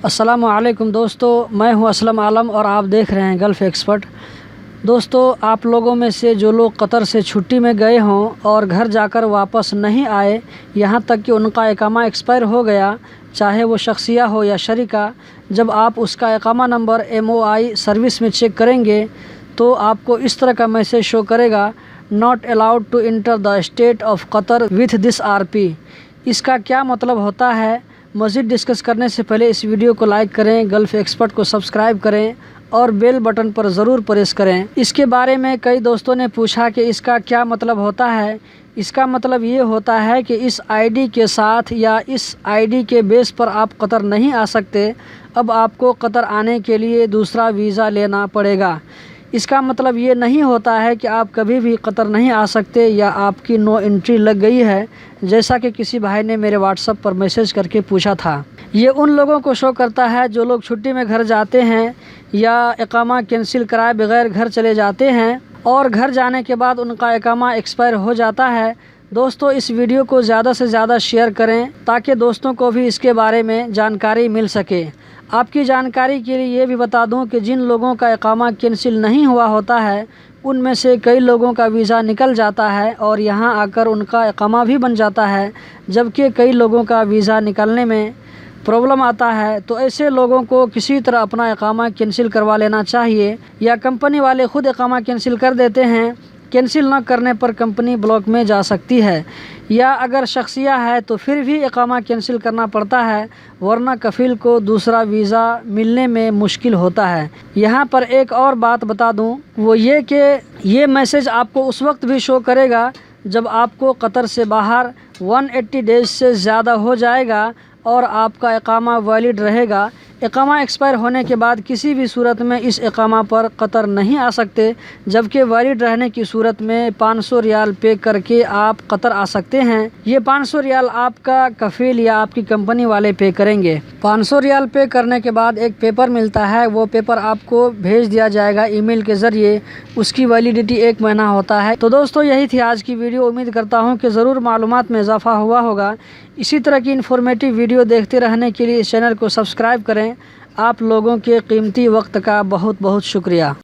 السلام علیکم دوستو، میں ہوں اسلم عالم اور آپ دیکھ رہے ہیں گلف ایکسپرٹ۔ دوستو، آپ لوگوں میں سے جو لوگ قطر سے چھٹی میں گئے ہوں اور گھر جا کر واپس نہیں آئے، یہاں تک کہ ان کا اقامہ ایکسپائر ہو گیا، چاہے وہ شخصیہ ہو یا شریکہ، جب آپ اس کا اقامہ نمبر MOI سروس میں چیک کریں گے تو آپ کو اس طرح کا میسیج شو کرے گا: not allowed to enter the state of Qatar with this RP۔ اس کا کیا مطلب ہوتا ہے؟ مزید ڈسکس کرنے سے پہلے اس ویڈیو کو لائک کریں، گلف ایکسپرٹ کو سبسکرائب کریں اور بیل بٹن پر ضرور پریس کریں۔ اس کے بارے میں کئی دوستوں نے پوچھا کہ اس کا کیا مطلب ہوتا ہے۔ اس کا مطلب یہ ہوتا ہے کہ اس ID کے ساتھ یا اس ID کے بیس پر آپ قطر نہیں آ سکتے، اب آپ کو قطر آنے کے لیے دوسرا ویزا لینا پڑے گا۔ اس کا مطلب یہ نہیں ہوتا ہے کہ آپ کبھی بھی قطر نہیں آ سکتے یا آپ کی نو انٹری لگ گئی ہے، جیسا کہ کسی بھائی نے میرے واٹس ایپ پر میسیج کر کے پوچھا تھا۔ یہ ان لوگوں کو شو کرتا ہے جو لوگ چھٹی میں گھر جاتے ہیں یا اقامہ کینسل کرائے بغیر گھر چلے جاتے ہیں اور گھر جانے کے بعد ان کا اقامہ ایکسپائر ہو جاتا ہے۔ دوستو، اس ویڈیو کو زیادہ سے زیادہ شیئر کریں تاکہ دوستوں کو بھی اس کے بارے میں جانکاری مل سکے۔ آپ کی جانکاری کے لیے یہ بھی بتا دوں کہ جن لوگوں کا اقامہ کینسل نہیں ہوا ہوتا ہے، ان میں سے کئی لوگوں کا ویزا نکل جاتا ہے اور یہاں آ کر ان کا اقامہ بھی بن جاتا ہے، جبکہ کئی لوگوں کا ویزا نکلنے میں پرابلم آتا ہے۔ تو ایسے لوگوں کو کسی طرح اپنا اقامہ کینسل کروا لینا چاہیے، یا کمپنی والے خود اقامہ کینسل کر دیتے ہیں۔ کینسل نہ کرنے پر کمپنی بلاک میں جا سکتی ہے، یا اگر شخصیہ ہے تو پھر بھی اقامہ کینسل کرنا پڑتا ہے، ورنہ کفیل کو دوسرا ویزا ملنے میں مشکل ہوتا ہے۔ یہاں پر ایک اور بات بتا دوں، وہ یہ کہ یہ میسیج آپ کو اس وقت بھی شو کرے گا جب آپ کو قطر سے باہر 180 ڈیز سے زیادہ ہو جائے گا اور آپ کا اقامہ ویلڈ رہے گا۔ اقامہ ایکسپائر ہونے کے بعد کسی بھی صورت میں اس اقامہ پر قطر نہیں آ سکتے، جبکہ ویلڈ رہنے کی صورت میں 500 ریال پے کر کے آپ قطر آ سکتے ہیں۔ یہ 500 ریال آپ کا کفیل یا آپ کی کمپنی والے پے کریں گے۔ 500 ریال پے کرنے کے بعد ایک پیپر ملتا ہے، وہ پیپر آپ کو بھیج دیا جائے گا ای میل کے ذریعے۔ اس کی ویلیڈیٹی 1 مہینہ ہوتا ہے۔ تو دوستو، یہی تھی آج کی ویڈیو۔ امید کرتا ہوں کہ ضرور معلومات میں اضافہ ہوا ہوگا۔ اسی طرح کی انفارمیٹیو ویڈیو دیکھتے رہنے کے لیے اس چینل کو سبسکرائب کریں۔ آپ لوگوں کے قیمتی وقت کا بہت بہت شکریہ۔